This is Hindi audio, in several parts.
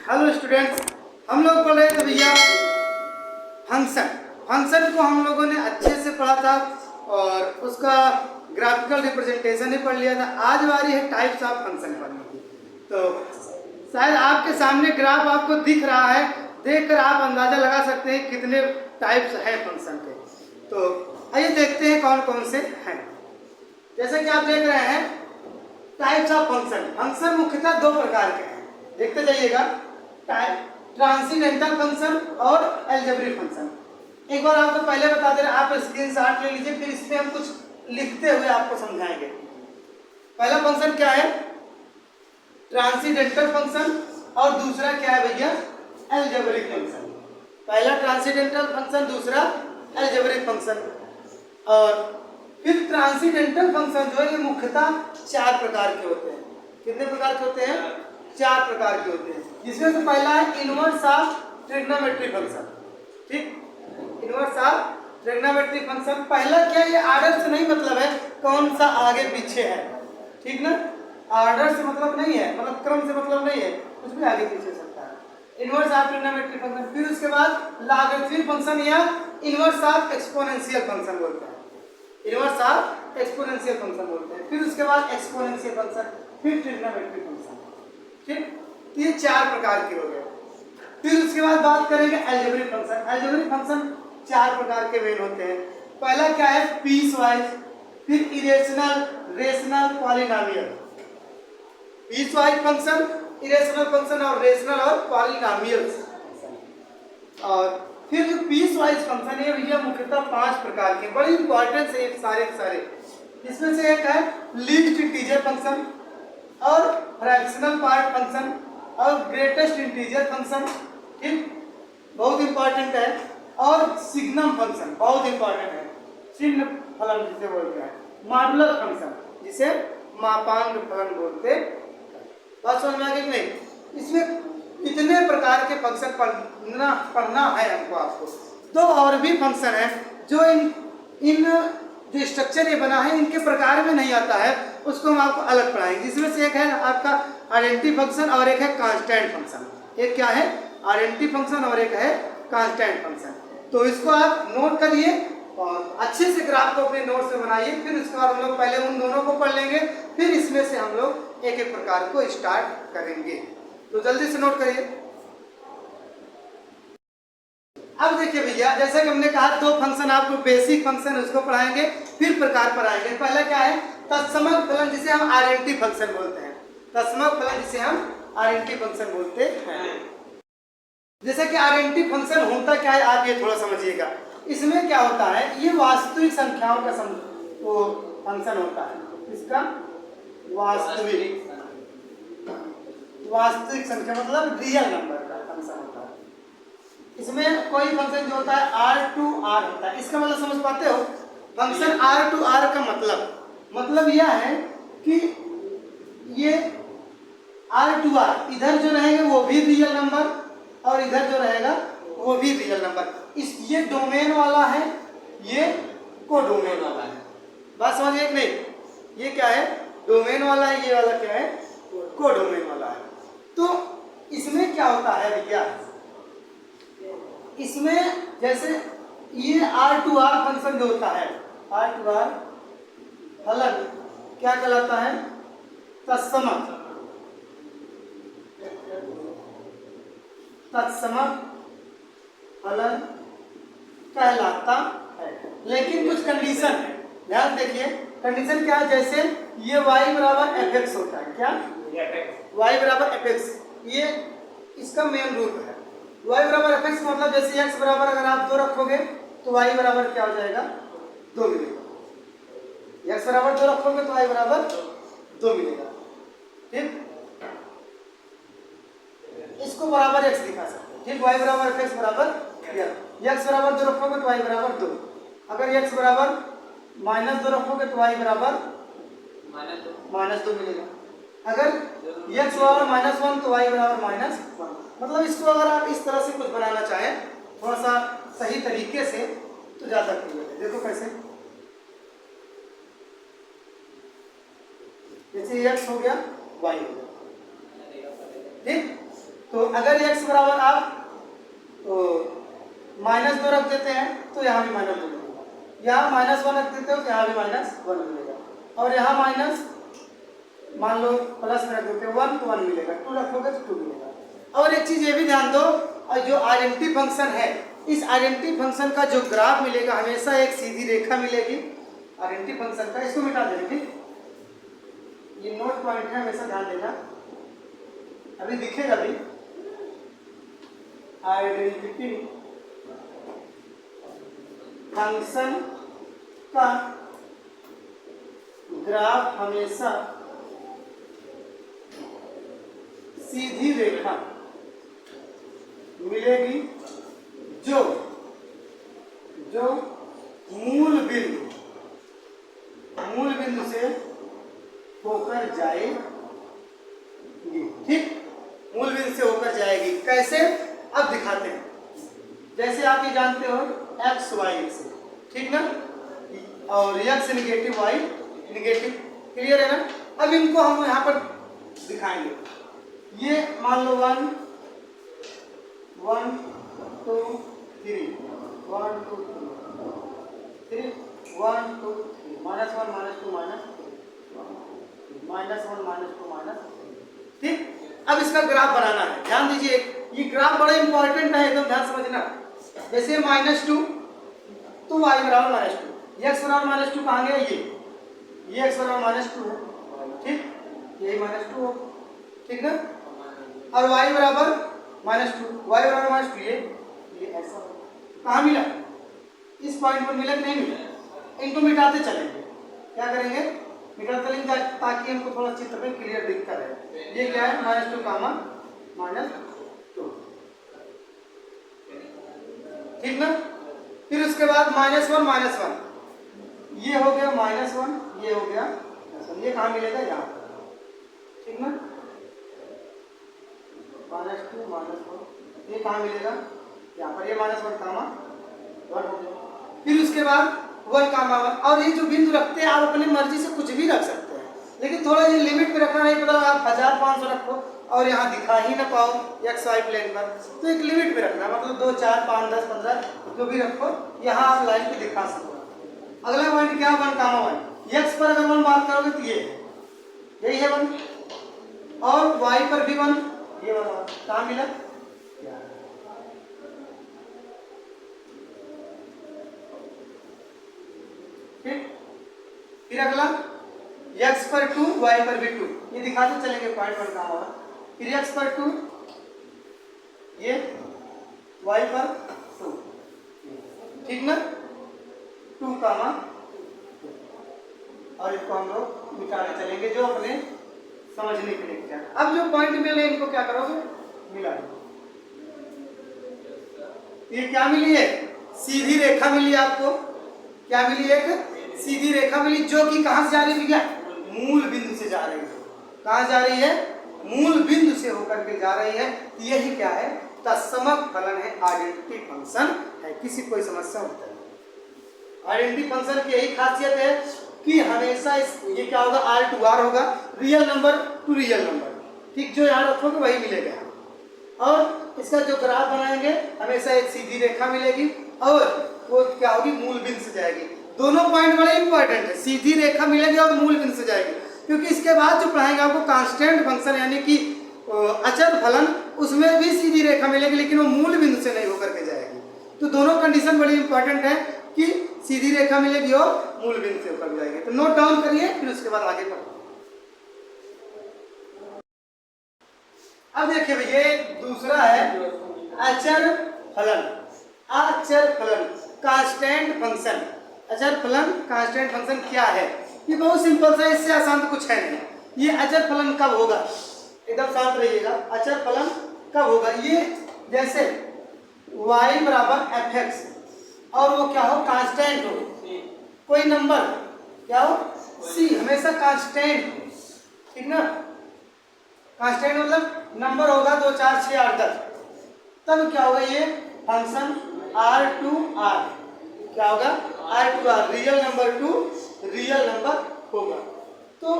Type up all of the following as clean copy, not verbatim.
हेलो स्टूडेंट्स, हम लोग पढ़ रहे थे भैया फंक्शन को हम लोगों ने अच्छे से पढ़ा था और उसका ग्राफिकल रिप्रेजेंटेशन ही पढ़ लिया था। आज बारी है टाइप्स ऑफ फंक्शन पढ़ने की। तो शायद आपके सामने ग्राफ आपको दिख रहा है, देखकर आप अंदाजा लगा सकते हैं कितने टाइप्स हैं फंक्शन के। तो आइए देखते हैं कौन कौन से हैं। जैसे कि आप देख रहे हैं टाइप्स ऑफ फंक्शन मुख्यतः दो प्रकार के हैं, देखते जाइएगा। ट्रांसेंडेंटल फंक्शन और अलजेब्रिक फंक्शन। एक बार आपको पहले बता दे रहे, आप स्क्रीनशॉट ले लीजिए, फिर इसमें हम कुछ लिखते हुए आपको समझाएंगे। पहला फंक्शन क्या है? ट्रांसेंडेंटल फंक्शन, और दूसरा क्या है भैया? Algebraic function. पहला ट्रांसेंडेंटल फंक्शन, दूसरा अलजेब्रिक फंक्शन। और फिर ट्रांसेंडेंटल फंक्शन जो है ये मुख्यतः चार प्रकार के होते हैं। कितने प्रकार के होते हैं? चार प्रकार के होते हैं, जिसमें से पहला है इनवर्स ऑफ ट्रिग्नोमेट्रिक फंक्शन। ठीक, इनवर्स ऑफ ट्रिग्नोमेट्रिक फंक्शन। पहला क्या, ये आर्डर से नहीं मतलब है कौन सा आगे पीछे है, ठीक ना। आर्डर से मतलब नहीं है, मतलब क्रम से मतलब नहीं है, कुछ भी आगे पीछे सकता है। Inverse of trigonometric function. फिर उसके बाद लॉगरिथमिक फंक्शन या इनवर्स ऑफ एक्सपोनेंशियल फंक्शन बोलते हैं। इनवर्स ऑफ एक्सपोनेंशियल फंक्शन बोलते हैं। फिर उसके बाद एक्सपोनेंशियल फंक्शन, फिर ट्रिग्नोमेट्रिक फंक्शन। ठीक, ये चार प्रकार के हो गए। फिर उसके बाद बात करेंगे अलजेब्रिक फंक्शन। अलजेब्रिक फंक्शन चार प्रकार के मेन होते हैं। पहला क्या है? पीस वाइज, फिर irrational, rational, polynomial. Piecewise function, irrational function और रेशनल और पॉलिनोमियल। और फिर जो पीस वाइज फंक्शन है भैया मुख्यतः पांच प्रकार के, बड़ी इंपॉर्टेंट है सारे। इसमें से एक है लीस्ट इंटीजर फंक्शन और फ्रैक्शनल पार्ट फंक्शन और ग्रेटेस्ट इंटीजर फंक्शन। ठीक, बहुत इंपॉर्टेंट है। और सिग्नम फंक्शन बहुत इंपॉर्टेंट है, चिन्ह फलन जिसे बोलते हैं। मॉडुलस फंक्शन जिसे मापांक फलन बोलते हैं। बात समझ में आ गई कि नहीं? इसमें कितने प्रकार के फंक्शन पढ़ना है हमको। आपको दो और भी फंक्शन है जो इन जो स्ट्रक्चर ये बना है इनके प्रकार में नहीं आता है, उसको हम आपको अलग पढ़ाएंगे। जिसमें से एक है आपका आइडेंटिटी फंक्शन और एक है कांस्टेंट फंक्शन। एक क्या है? आइडेंटिटी फंक्शन और एक है कांस्टेंट फंक्शन। तो इसको आप नोट करिए और अच्छे से ग्राफ को अपने नोट से बनाइए। फिर उसके बाद हम लोग पहले उन दोनों को पढ़ लेंगे, फिर इसमें से हम लोग एक एक प्रकार को स्टार्ट करेंगे। तो जल्दी से नोट करिए। अब देखिए भैया, जैसे कि हमने कहा दो फंक्शन आपको बेसिक फंक्शन उसको पढ़ाएंगे, फिर प्रकार पढ़ाएंगे। पहला क्या है? तत्समक फलन जिसे हम आइडेंटिटी फंक्शन बोलते हैं। तत्समक फलन जिसे हम आइडेंटिटी फंक्शन बोलते हैं। जैसे कि आइडेंटिटी फंक्शन होता क्या है आप ये थोड़ा समझिएगा। इसमें क्या होता है, ये वास्तविक संख्याओं का वो फंक्शन होता है। इसका वास्तविक संख्या मतलब रियल नंबर का फंक्शन होता है। इसमें कोई फंक्शन जो होता है R to R होता है। इसका मतलब समझ पाते हो? फंक्शन R to R का मतलब यह है कि ये R to R इधर जो रहेंगे वो भी रियल नंबर और इधर जो रहेगा वो भी रियल नंबर। ये डोमेन वाला है, ये कोडोमेन वाला है। बात समझिए कि नहीं? ये क्या है? डोमेन वाला है, ये वाला क्या है? कोडोमेन वाला है। तो इसमें क्या होता है भैया, इसमें जैसे ये R to R फंक्शन जो होता है, R to R फलन क्या कहलाता है? तत्समक फलन कहलाता है। लेकिन कुछ कंडीशन है, ध्यान देखिए। कंडीशन क्या है? जैसे ये y बराबर fx होता है। क्या? y बराबर fx, ये इसका मेन रूप है। y बराबर fx मतलब जैसे x बराबर अगर आप 2 रखोगे तो y बराबर क्या हो जाएगा? 2 मिलेगा। x बराबर 2 रखोगे तो y बराबर 2 मिलेगा। ठीक, इसको बराबर x दिखा सकते हैं। ठीक, y बराबर fx बराबर x बराबर 2 रखोगे तो y बराबर 2। अगर x बराबर -2 रखोगे तो y बराबर -2 मिलेगा। अगर x बराबर -1 तो y बराबर -1। मतलब इसको अगर आप इस तरह से कुछ बनाना चाहें थोड़ा सा सही तरीके से तो ज़्यादा क्लियर है। देखो कैसे, जैसे x हो गया y हो गया। ठीक, तो तो अगर x बराबर आप -2 रख देते हैं तो यहाँ भी -2 मिलेगा, यहाँ -1 रख देते हो तो यहाँ भी -1 मिलेगा, और यहाँ माइनस मान लो प्लस में रख देते हो 1 तो 1 मिलेगा, 2 रखोगे तो 2 मिलेगा। और एक चीज़ ये भी ध्यान दो, और जो आइडेंटिटी फंक्शन है, इस आइडेंटिटी फंक्शन का जो ग्राफ मिलेगा हमेशा एक सीधी रेखा मिलेगी आइडेंटिटी फंक्शन का। इसको मिटा देंगे, ठीक, ये नोट पॉइंट है, हमेशा ध्यान देना, अभी दिखेगा भी। आइडेंटिटी फंक्शन का ग्राफ हमेशा सीधी रेखा मिलेगी जो मूल बिंदु से होकर जाएगी, ठीक, मूल बिंदु से होकर जाएगी। कैसे, अब दिखाते हैं। जैसे आप ये जानते हो एक्स वाई से, ठीक ना, और x negative y negative, clear है ना। अब इनको हम यहाँ पर दिखाएंगे। ये मान लो 1 1 2 3 1 2 3 1 2 3 -1 -2 -1 -2 ठीक। अब इसका ग्राफ बनाना है, ध्यान दीजिए, ये ग्राफ बड़ा इंपॉर्टेंट है, एकदम ध्यान समझना। जैसे -2 तो y बराबर -2, x बराबर -2 कहाँ गया, ये x बराबर -2 है, ठीक, यही -2 हो, ठीक ना, और y बराबर -2 ये ऐसा कहाँ मिला, इस पॉइंट पर मिला कि नहीं मिला। इनको मिटाते चलेंगे, क्या करेंगे, मिटाते चलेंगे ताकि हमको थोड़ा चित्र में क्लियर दिखता रहे। ये क्या है, -2 कामा -2, ठीक ना। फिर उसके बाद -1 ये हो गया -1, ये हो गया, ये कहाँ मिलेगा, यहाँ, ठीक ना, -2 -1 ये कहाँ मिलेगा, यहाँ पर, ये -1 कामा 1 हो गया। फिर उसके बाद 1 कामा 1, और ये जो बिंदु रखते हैं आप अपनी मर्जी से कुछ भी रख सकते हैं, लेकिन थोड़ा ये लिमिट में रखना, नहीं पता आप 1500 रखो और यहाँ दिखा ही ना पाओ एक्स वाई प्लेन पर, तो एक लिमिट में रखना, मतलब 2 4 5 10 15 जो भी रखो, यहाँ आप लाइन पे दिखा सको। अगला पॉइंट क्या, 1 कामा 1, एक्स पर अगर 1 बात करोगे तो ये यही है 1, और वाई पर भी 1, ये वाला कहाँ मिला, ठीक। फिर अगला x पर 2 y पर भी 2, ये दिखाते चलेंगे पॉइंट 1 कहाँ होगा। फिर x पर 2, ये y पर 2, ठीक ना, 2 कामा, और इसको हम लोग मिटाने चलेंगे जो अपने समझने के लिए क्या। अब जो पॉइंट मिले इनको क्या करोगे, मिला दो। ये क्या मिली है, सीधी रेखा मिली आपको, क्या मिली, एक सीधी रेखा मिली जो कि कहां से जा रही है भैया, मूल बिंदु से जा रही है। कहां जा रही है, मूल बिंदु से होकर के जा रही है। यही क्या है, तत्समक फलन है, आइडेंटिटी फंक्शन है। किसी कोई समस्या होता है, आइडेंटिटी फंक्शन की यही खासियत है कि हमेशा ये क्या होगा, R टू R होगा, real number to real number, ठीक, जो यहाँ रखोगे वही मिलेगा। और इसका जो ग्राफ बनाएंगे हमेशा एक सीधी रेखा मिलेगी, और वो क्या होगी, मूल बिंदु से जाएगी। दोनों पॉइंट बड़े इंपॉर्टेंट है, सीधी रेखा मिलेगी और मूल बिंदु से जाएगी, क्योंकि इसके बाद जो पढ़ाएंगे आपको कांस्टेंट फंक्शन यानी कि अचर फलन, उसमें भी सीधी रेखा मिलेगी लेकिन वो मूल बिंदु से नहीं होकर के जाएगी। तो दोनों कंडीशन बड़ी इंपॉर्टेंट है कि सीधी रेखा मिलेगी और मूल बिंदु से होकर जाएगी। तो नोट डाउन करिए, फिर उसके बाद आगे बढ़ो। अब देखिए भैया, दूसरा है अचर फलन, अचर फलन, कांस्टेंट फंक्शन। अचर फलन कांस्टेंट फंक्शन क्या है, ये बहुत सिंपल सा, इससे आसान तो कुछ है नहीं। ये अचर फलन कब होगा, एकदम शांत रहिएगा, अचर फलन कब होगा, ये जैसे y बराबर fx और वो क्या हो, कांस्टेंट हो, कोई नंबर क्या हो, c, हमेशा कांस्टेंट, ठीक ना, कांस्टेंट मतलब नंबर होगा 2 4 6 8 10, तब क्या होगा, ये फंक्शन R टू R क्या होगा, R to R, real number to real number होगा। तो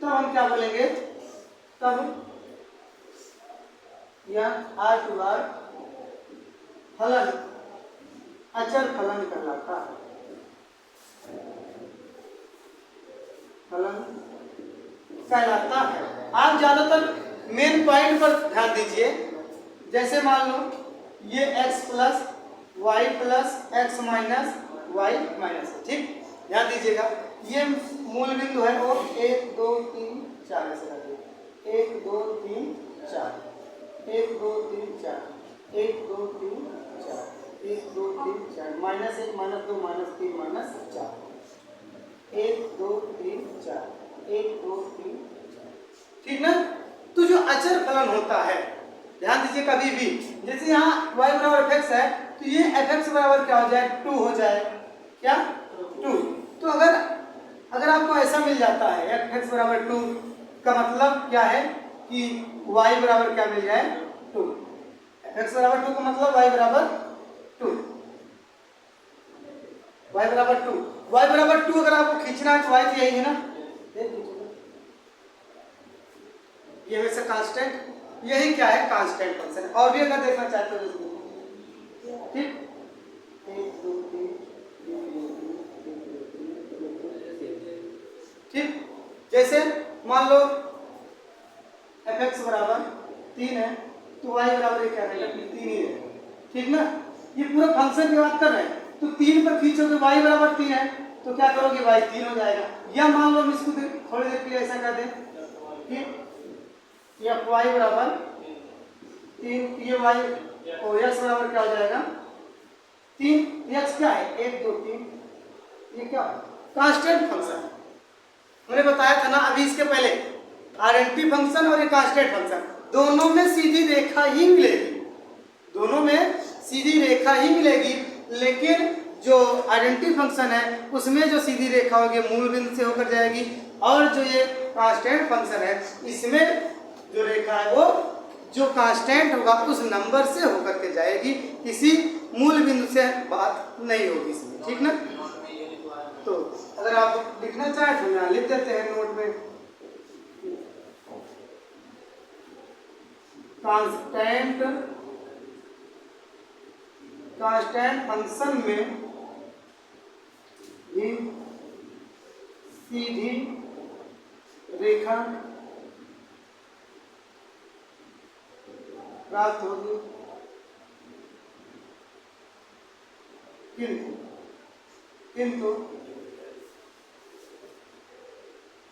तब हम क्या बोलेंगे, तब यह आर टू आर फलन अचर फलन कहलाता है, फलन कहलाता है। आप ज्यादातर मेन पॉइंट पर ध्यान दीजिए। जैसे मान लो ये x plus y plus x minus y minus, ठीक, ध्यान दीजिएगा। ये मूल बिंदु है और 1 2 3 4 ऐसे रखिए, 1 2 3 4, 1 2 3 4, 1 2 3 4, 1 2 3 4, माइनस 1 माइनस 2 माइनस 3 माइनस 4, 1 2 3 4, 1 2 3 4, ठीक ना। तो जो अचर फलन होता है, ध्यान दीजिए, कभी भी जैसे यहाँ y बराबर fx है तो ये fx बराबर क्या हो जाए, 2 हो जाए, क्या 2। तो अगर आपको ऐसा मिल जाता है fx बराबर 2 का मतलब क्या है कि y बराबर क्या मिल जाए 2, fx बराबर 2 का मतलब y बराबर 2, y बराबर 2, y बराबर 2 अगर आपको खींचना है तो y तो यही है ना, ये वैसे कांस्टेंट, यही क्या है कांस्टेंट फंक्शन। और भी अगर देखना चाहते हो तो ठीक, 1 2 3 ठीक। जैसे मान लो fx बराबर 3 है तो y बराबर क्या रहेगा, 3 ही रहेगा, ठीक ना। ये पूरा फंक्शन की बात कर रहे हैं, तो 3 पर खींचोगे y बराबर 3 है तो क्या करोगे, y 3 हो जाएगा। या मान लो हम इसको थोड़ी देर के लिए ऐसा कर दें कि एफ वाई बराबर 3, ये वाई और एक्स बराबर क्या हो जाएगा 3, एक्स क्या है 1 2 3, ये क्या है कांस्टेंट फंक्शन। मैंने बताया था ना अभी इसके पहले, आइडेंटिटी फंक्शन और ये कांस्टेंट फंक्शन, दोनों में सीधी रेखा ही मिलेगी, दोनों में सीधी रेखा ही मिलेगी। लेकिन जो आइडेंटिटी फंक्शन है उसमें जो सीधी रेखा होगी मूल बिंदु से होकर जाएगी, और जो ये कांस्टेंट फंक्शन है इसमें जो रेखा है वो जो कांस्टेंट होगा उस नंबर से होकर के जाएगी, किसी मूल बिंदु से बात नहीं होगी इसमें, ठीक ना। तो अगर आप लिखना चाहें तो यहाँ लिख देते हैं नोट में, कांस्टेंट फंक्शन में भी सीधी रेखा प्राप्त होगी, किंतु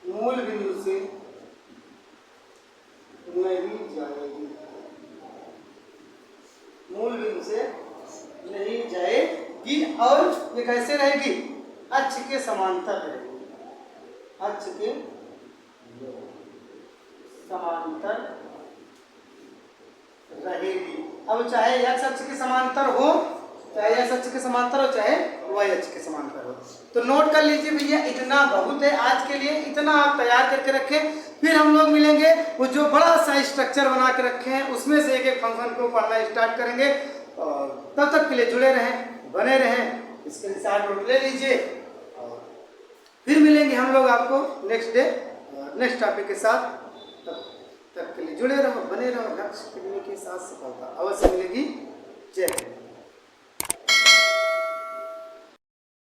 मूल बिंदु से नहीं जाएगी, मूल बिंदु से नहीं जाएगी। और ये कैसे रहेगी, अक्ष के समांतर रहेगी, अक्ष के समांतर रहेगी। अब चाहे x अक्ष के समांतर हो, चाहे x अक्ष के समांतर हो, चाहे y अक्ष के समांतर हो। तो नोट कर लीजिए भैया, इतना बहुत है आज के लिए, इतना आप तैयार करके रखें। फिर हम लोग मिलेंगे, वो जो बड़ा सा स्ट्रक्चर बना के रखे हैं उसमें से एक एक फंक्शन को पढ़ना स्टार्ट करेंगे। और तब तक के लिए जुड़े रहें, बने रहें, इसके लिए साथ नोट ले लीजिए। और फिर मिलेंगे हम लोग आपको नेक्स्ट डे नेक्स्ट टॉपिक के साथ। तब के लिए जुड़े रहो, बने रहो, लक्ष्य के साथ सफलता अवश्य मिलेगी। जय हिंद।